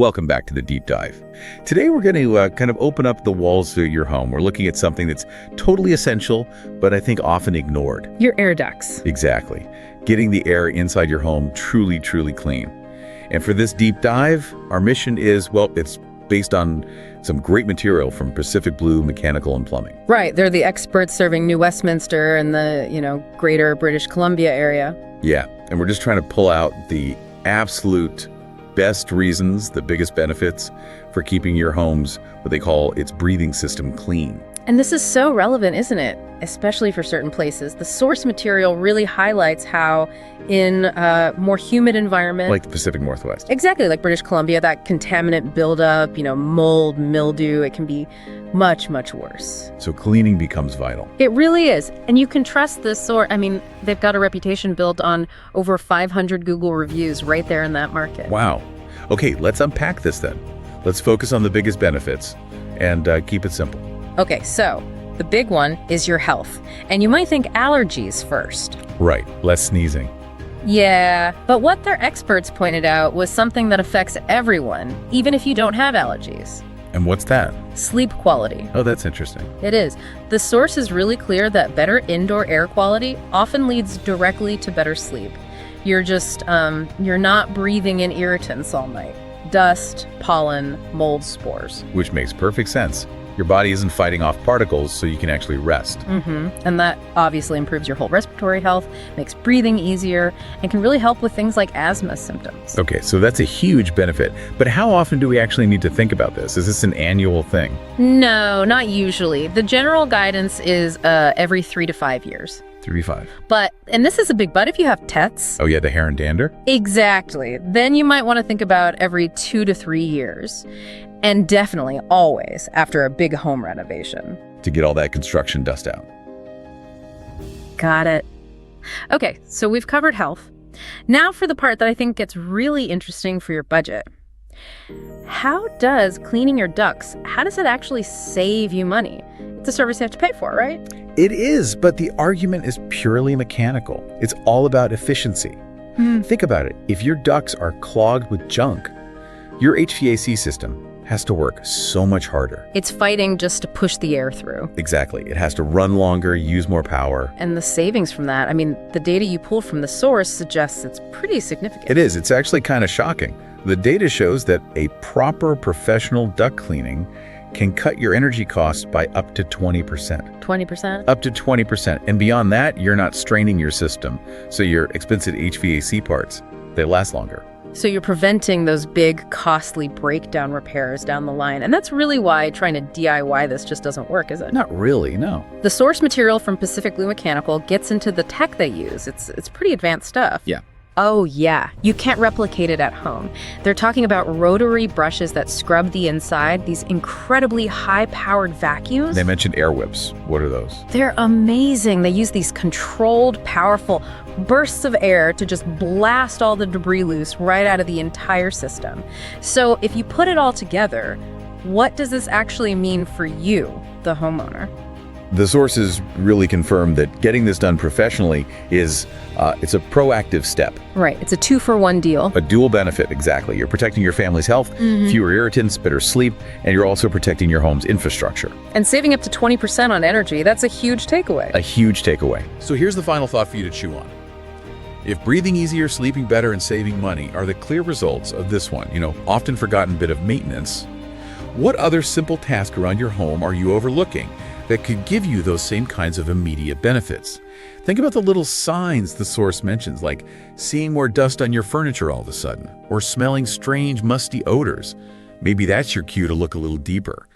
Welcome back to the deep dive. Today we're going to kind of open up the walls to your home. We're looking at something that's totally essential, but I think often ignored. Your air ducts. Exactly. Getting the air inside your home truly, truly clean. And for this deep dive, our mission is, well, it's based on some great material from Pacific Blue Mechanical and Plumbing. Right. They're the experts serving New Westminster and the, greater British Columbia area. Yeah. And we're just trying to pull out the absolute best reasons, the biggest benefits for keeping your homes, what they call its breathing system, clean. And this is so relevant, isn't it? Especially for certain places. The source material really highlights how in a more humid environment, Like the Pacific Northwest. exactly like British Columbia, that contaminant buildup, mold, mildew, it can be much, much worse. So cleaning becomes vital. It really is. And you can trust this source. They've got a reputation built on over 500 Google reviews right there in that market. Wow. Okay, let's unpack this then. Let's focus on the biggest benefits and keep it simple. Okay, so the big one is your health. And you might think allergies first. Right, less sneezing. Yeah, but what their experts pointed out was something that affects everyone, even if you don't have allergies. And what's that? Sleep quality. Oh, that's interesting. It is. The source is really clear that better indoor air quality often leads directly to better sleep. You're just, you're not breathing in irritants all night. Dust, pollen, mold, spores. Which makes perfect sense. Your body isn't fighting off particles, so you can actually rest. And that obviously improves your whole respiratory health, makes breathing easier, and can really help with things like asthma symptoms. Okay, so that's a huge benefit. But how often do we actually need to think about this? Is this an annual thing? No, not usually. The general guidance is every 3 to 5 years. 3 to 5. But, and this is a big but, if you have TETs. Oh yeah, the hair and dander? Exactly. Then you might want to think about every 2 to 3 years. And definitely always after a big home renovation. To get all that construction dust out. Got it. Okay, so we've covered health. Now for the part that I think gets really interesting for your budget. How does cleaning your ducts, how does it actually save you money? It's a service you have to pay for, right? It is, but the argument is purely mechanical. It's all about efficiency. Think about it. If your ducts are clogged with junk, your HVAC system has to work so much harder. It's fighting just to push the air through. Exactly. It has to run longer, use more power. And the savings from that, the data you pull from the source suggests it's pretty significant. It is. It's actually kind of shocking. The data shows that a proper professional duct cleaning can cut your energy costs by up to 20%. 20%? Up to 20%. And beyond that, you're not straining your system. So your expensive HVAC parts, they last longer. So you're preventing those big, costly breakdown repairs down the line. And that's really why trying to DIY this just doesn't work, is it? Not really, no. The source material from Pacific Blue Mechanical gets into the tech they use. It's pretty advanced stuff. Yeah. Oh, yeah. You can't replicate it at home. They're talking about rotary brushes that scrub the inside, these incredibly high-powered vacuums. They mentioned air whips. What are those? They're amazing. They use these controlled, powerful bursts of air to just blast all the debris loose right out of the entire system. So if you put it all together, what does this actually mean for you, the homeowner? The sources really confirm that getting this done professionally is it's a proactive step. Right. It's a 2-for-1 deal. A dual benefit, exactly. You're protecting your family's health, fewer irritants, better sleep, and you're also protecting your home's infrastructure. And saving up to 20% on energy, that's a huge takeaway. A huge takeaway. So here's the final thought for you to chew on. If breathing easier, sleeping better, and saving money are the clear results of this one, often forgotten bit of maintenance, what other simple task around your home are you overlooking that could give you those same kinds of immediate benefits? Think about the little signs the source mentions, like seeing more dust on your furniture all of a sudden, or smelling strange, musty odors. Maybe that's your cue to look a little deeper.